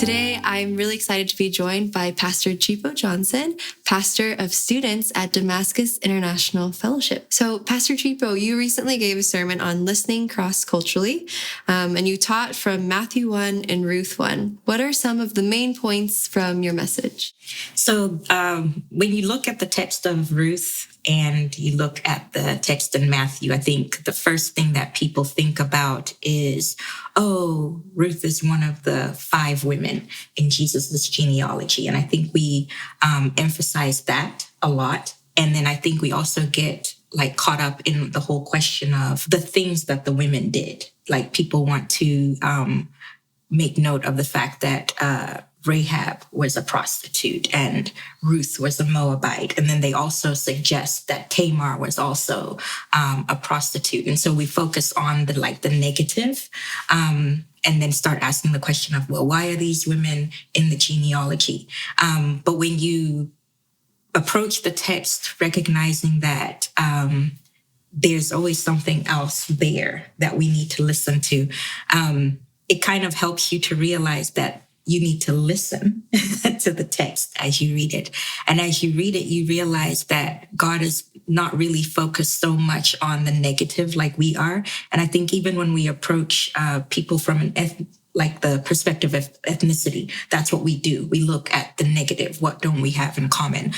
Today, I'm really excited to be joined by Pastor Chipo Johnson, pastor of students at Damascus International Fellowship. So, Pastor Chipo, you recently gave a sermon on listening cross-culturally, and you taught from Matthew 1 and Ruth 1. What are some of the main points from your message? So, when you look at the text of Ruth and you look at the text in Matthew, I think the first thing that people think about is, oh, Ruth is one of the 5 women in Jesus' genealogy. And I think we emphasize that a lot. And then I think we also get caught up in the whole question of the things that the women did. Like people want to make note of the fact that Rahab was a prostitute and Ruth was a Moabite. And then they also suggest that Tamar was also a prostitute. And so we focus on the negative and then start asking the question of, well, why are these women in the genealogy? But when you approach the text recognizing that there's always something else there that we need to listen to, it kind of helps you to realize that you need to listen to the text as you read it. And as you read it, you realize that God is not really focused so much on the negative like we are. And I think even when we approach people from the perspective of ethnicity, that's what we do. We look at the negative. What don't we have in common?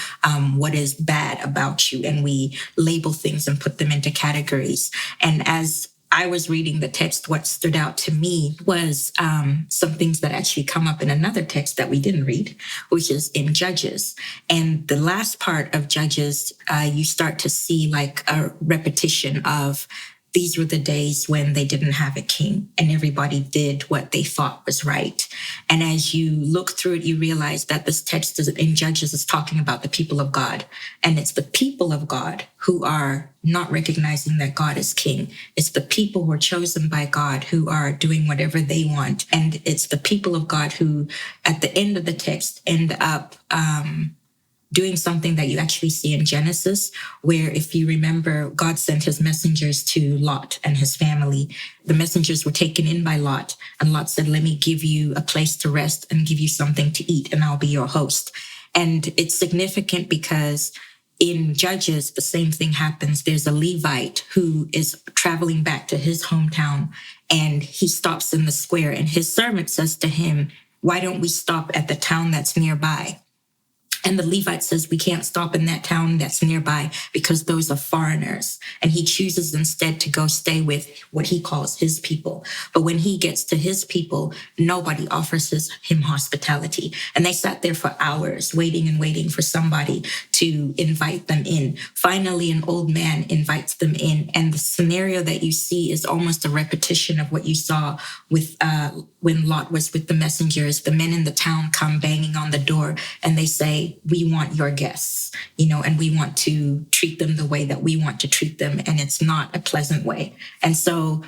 What is bad about you? And we label things and put them into categories. And as I was reading the text, what stood out to me was some things that actually come up in another text that we didn't read, which is in Judges. And the last part of Judges, you start to see a repetition of these were the days when they didn't have a king and everybody did what they thought was right. And as you look through it, you realize that this text in Judges is talking about the people of God. And it's the people of God who are not recognizing that God is king. It's the people who are chosen by God who are doing whatever they want. And it's the people of God who, at the end of the text, end up doing something that you actually see in Genesis, where if you remember, God sent his messengers to Lot and his family. The messengers were taken in by Lot, and Lot said, let me give you a place to rest and give you something to eat, and I'll be your host. And it's significant because in Judges, the same thing happens. There's a Levite who is traveling back to his hometown, and he stops in the square, and his servant says to him, why don't we stop at the town that's nearby? And the Levite says, we can't stop in that town that's nearby because those are foreigners. And he chooses instead to go stay with what he calls his people. But when he gets to his people, nobody offers him hospitality. And they sat there for hours waiting and waiting for somebody to invite them in. Finally, an old man invites them in. And the scenario that you see is almost a repetition of what you saw with when Lot was with the messengers. The men in the town come banging on the door and they say, we want your guests, and we want to treat them the way that we want to treat them. And it's not a pleasant way. And so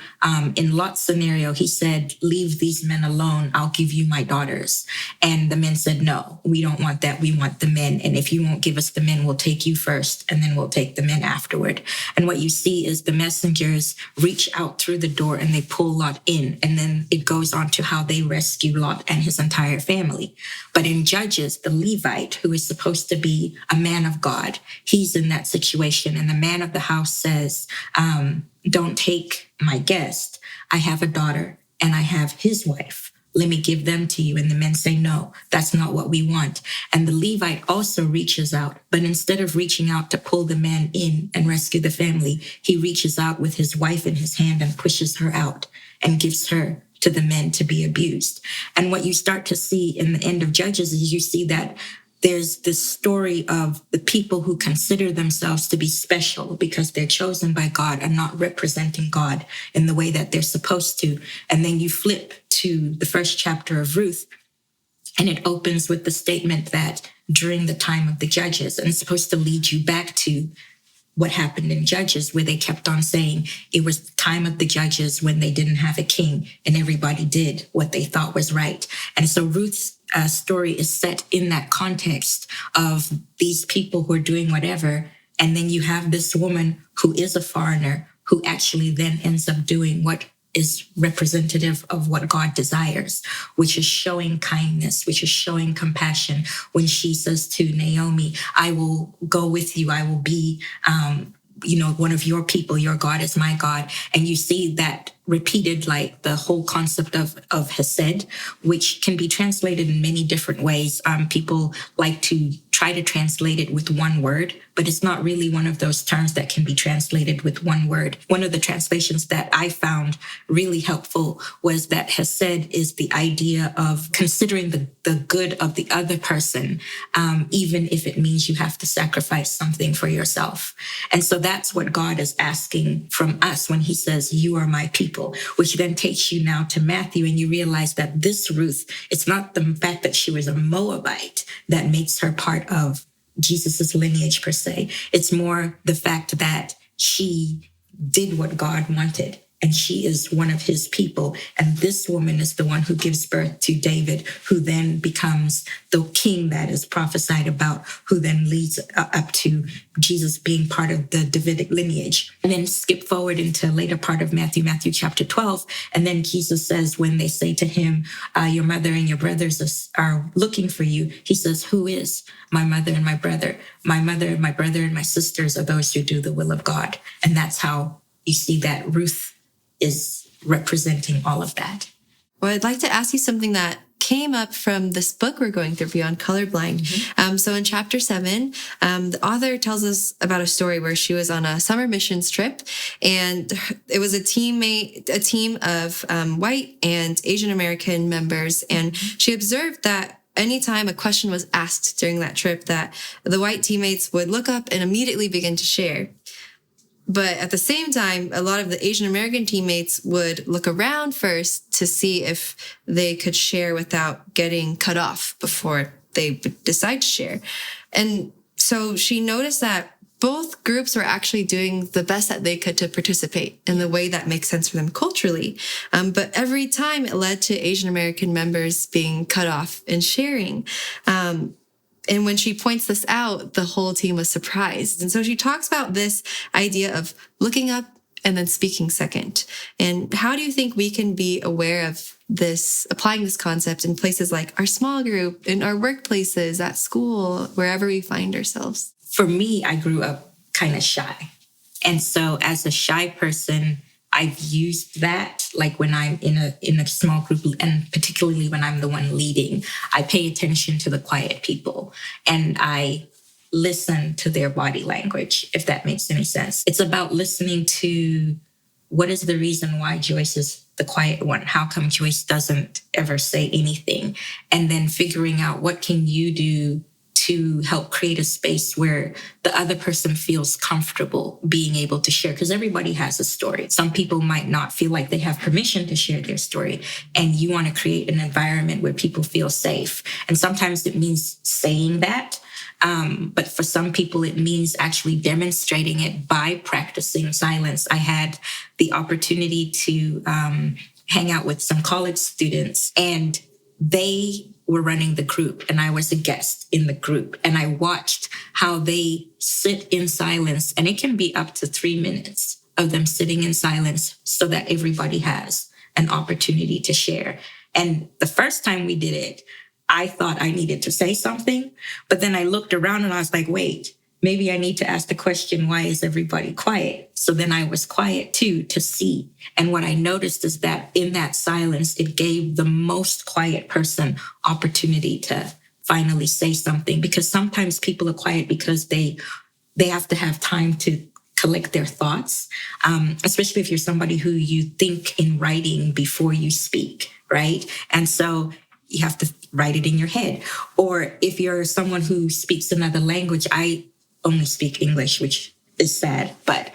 in Lot's scenario, he said, leave these men alone. I'll give you my daughters. And the men said, no, we don't want that. We want the men. And if you won't give us the men, we'll take you first. And then we'll take the men afterward. And what you see is the messengers reach out through the door and they pull Lot in. And then it goes on to how they rescue Lot and his entire family. But in Judges, the Levite, who is supposed to be a man of God, he's in that situation. And the man of the house says, don't take my guest. I have a daughter and I have his wife. Let me give them to you. And the men say, no, that's not what we want. And the Levite also reaches out, but instead of reaching out to pull the man in and rescue the family, he reaches out with his wife in his hand and pushes her out and gives her to the men to be abused. And what you start to see in the end of Judges is you see that there's this story of the people who consider themselves to be special because they're chosen by God and not representing God in the way that they're supposed to. And then you flip to the first chapter of Ruth, and it opens with the statement that during the time of the Judges, and it's supposed to lead you back to what happened in Judges, where they kept on saying it was the time of the Judges when they didn't have a king and everybody did what they thought was right. And so Ruth's story is set in that context of these people who are doing whatever. And then you have this woman who is a foreigner who actually then ends up doing what is representative of what God desires, which is showing kindness, which is showing compassion. When she says to Naomi, I will go with you, I will be, one of your people, your God is my God. And you see that repeated, like the whole concept of Hesed, which can be translated in many different ways. People like to try to translate it with one word, but it's not really one of those terms that can be translated with one word. One of the translations that I found really helpful was that Hesed is the idea of considering the good of the other person, even if it means you have to sacrifice something for yourself. And so that's what God is asking from us when he says, you are my people, which then takes you now to Matthew, and you realize that this Ruth, it's not the fact that she was a Moabite that makes her part of Jesus's lineage per se. It's more the fact that she did what God wanted, and she is one of his people. And this woman is the one who gives birth to David, who then becomes the king that is prophesied about, who then leads up to Jesus being part of the Davidic lineage. And then skip forward into a later part of Matthew chapter 12. And then Jesus says, when they say to him, your mother and your brothers are looking for you, he says, who is my mother and my brother? My mother and my brother and my sisters are those who do the will of God. And that's how you see that Ruth is representing all of that. Well, I'd like to ask you something that came up from this book we're going through, Beyond Colorblind. Mm-hmm. So in chapter 7, the author tells us about a story where she was on a summer missions trip, and it was a team of white and Asian American members. And she observed that anytime a question was asked during that trip, that the white teammates would look up and immediately begin to share. But at the same time, a lot of the Asian American teammates would look around first to see if they could share without getting cut off before they would decide to share. And so she noticed that both groups were actually doing the best that they could to participate in the way that makes sense for them culturally. But every time it led to Asian American members being cut off and sharing. And when she points this out, the whole team was surprised. And so she talks about this idea of looking up and then speaking second. And how do you think we can be aware of this, applying this concept in places like our small group, in our workplaces, at school, wherever we find ourselves? For me, I grew up kind of shy. And so as a shy person, I've used that, like when I'm in a small group, and particularly when I'm the one leading, I pay attention to the quiet people and I listen to their body language, if that makes any sense. It's about listening to what is the reason why Joyce is the quiet one? How come Joyce doesn't ever say anything? And then figuring out what can you do to help create a space where the other person feels comfortable being able to share, because everybody has a story. Some people might not feel like they have permission to share their story, and you want to create an environment where people feel safe. And sometimes it means saying that, but for some people, it means actually demonstrating it by practicing silence. I had the opportunity to hang out with some college students, and they were running the group and I was a guest in the group, and I watched how they sit in silence, and it can be up to 3 minutes of them sitting in silence so that everybody has an opportunity to share. And the first time we did it, I thought I needed to say something, but then I looked around and I was like, wait, maybe I need to ask the question, why is everybody quiet? So then I was quiet too, to see. And what I noticed is that in that silence, it gave the most quiet person opportunity to finally say something, because sometimes people are quiet because they have to have time to collect their thoughts, especially if you're somebody who you think in writing before you speak, right? And so you have to write it in your head. Or if you're someone who speaks another language, I only speak English, which is sad, but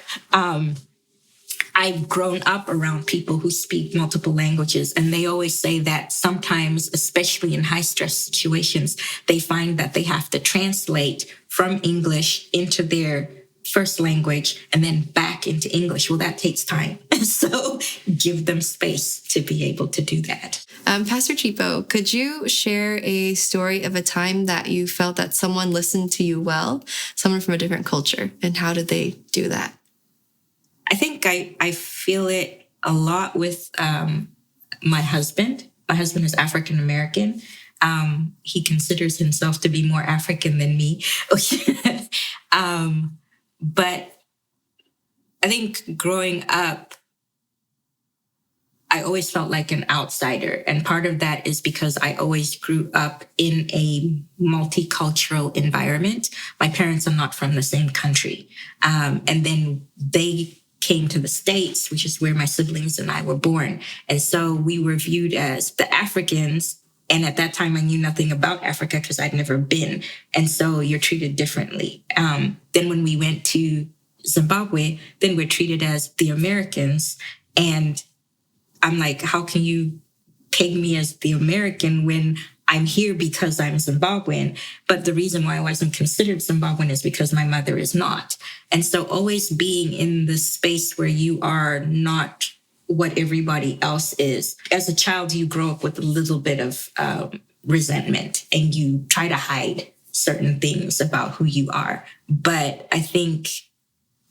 I've grown up around people who speak multiple languages, and they always say that sometimes, especially in high stress situations, they find that they have to translate from English into their first language and then back into English. Well, that takes time. So give them space to be able to do that. Pastor Chipo, could you share a story of a time that you felt that someone listened to you well, someone from a different culture, and how did they do that? I think I feel it a lot with my husband. My husband is African American. He considers himself to be more African than me. But I think growing up, I always felt like an outsider. And part of that is because I always grew up in a multicultural environment. My parents are not from the same country. And then they came to the States, which is where my siblings and I were born. And so we were viewed as the Africans. And at that time, I knew nothing about Africa because I'd never been. And so you're treated differently. Then when we went to Zimbabwe, then we're treated as the Americans. And I'm like, how can you peg me as the American when I'm here because I'm Zimbabwean? But the reason why I wasn't considered Zimbabwean is because my mother is not. And so always being in the space where you are not what everybody else is. As a child, you grow up with a little bit of resentment and you try to hide certain things about who you are. But I think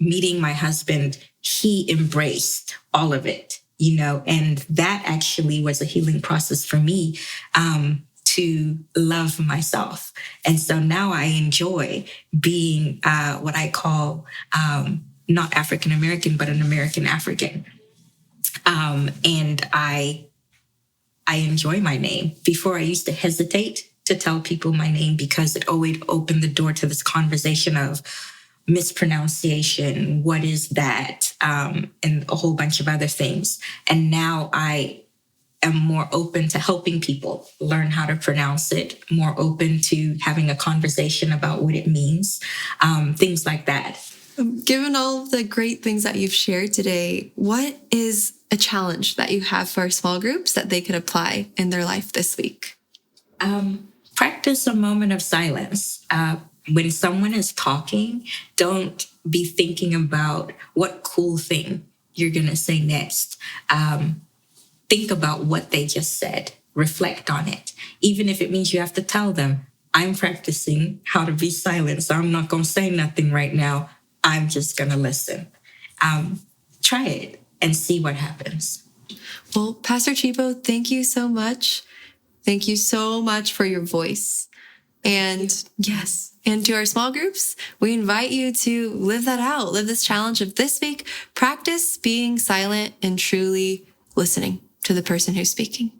meeting my husband, he embraced all of it. And that actually was a healing process for me to love myself. And so now I enjoy being what I call not African American, but an American African. And I enjoy my name. Before, I used to hesitate to tell people my name because it always opened the door to this conversation of mispronunciation, what is that, and a whole bunch of other things. And now I am more open to helping people learn how to pronounce it, more open to having a conversation about what it means, things like that. Given all of the great things that you've shared today, what is a challenge that you have for small groups that they could apply in their life this week? Practice a moment of silence. When someone is talking, don't be thinking about what cool thing you're going to say next. Think about what they just said. Reflect on it. Even if it means you have to tell them, I'm practicing how to be silent, so I'm not going to say nothing right now. I'm just going to listen. Try it and see what happens. Well, Pastor Chipo, thank you so much. Thank you so much for your voice. And yes, and to our small groups, we invite you to live that out. Live this challenge of this week. Practice being silent and truly listening to the person who's speaking.